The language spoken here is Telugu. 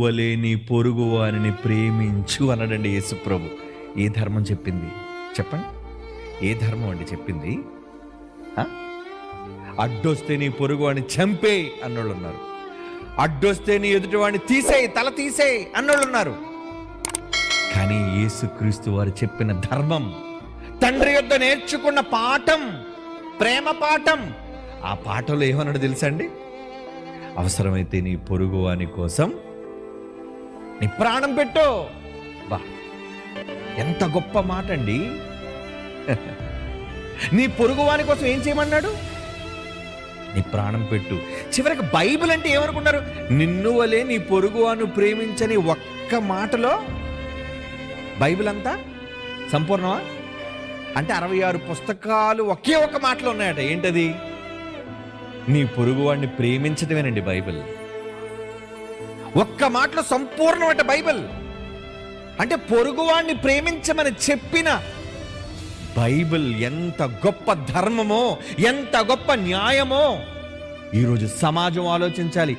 వలే నీ పొరుగు వారిని ప్రేమించు అన్నాడండి యేసుప్రభు. ఏ ధర్మం చెప్పింది చెప్పండి? ఏ ధర్మం అండి చెప్పింది? అడ్డొస్తే నీ పొరుగు వాడిని చంపే అన్నోళ్ళు ఉన్నారు. అడ్డొస్తే నీ ఎదుటి వాడిని తీసేయి, తల తీసేయి అన్నోళ్ళు ఉన్నారు. కానీ యేసుక్రీస్తు వారు చెప్పిన ధర్మం, తండ్రి యొద్ద నేర్చుకున్న పాఠం, ప్రేమ పాఠం, ఆ పాఠంలో ఏమన్నాడు తెలుసా అండి? అవసరమైతే నీ పొరుగు వాని కోసం నీ ప్రాణం పెట్టు. బా, ఎంత గొప్ప మాట అండి! నీ పొరుగు వాని కోసం ఏం చేయమన్నాడు? నీ ప్రాణం పెట్టు. చివరికి బైబిల్ అంటే ఏమనుకున్నారు? నిన్ను వలే నీ పొరుగువాను ప్రేమించని ఒక్క మాటలో బైబిల్ అంతా సంపూర్ణమా? అంటే 66 పుస్తకాలు ఒకే ఒక్క మాటలో ఉన్నాయట. ఏంటది? నీ పొరుగువాడిని ప్రేమించటమేనండి బైబిల్. ఒక్క మాటలో సంపూర్ణమట బైబిల్. అంటే పొరుగువాడిని ప్రేమించమని చెప్పిన బైబిల్ ఎంత గొప్ప ధర్మమో, ఎంత గొప్ప న్యాయమో ఈరోజు సమాజం ఆలోచించాలి.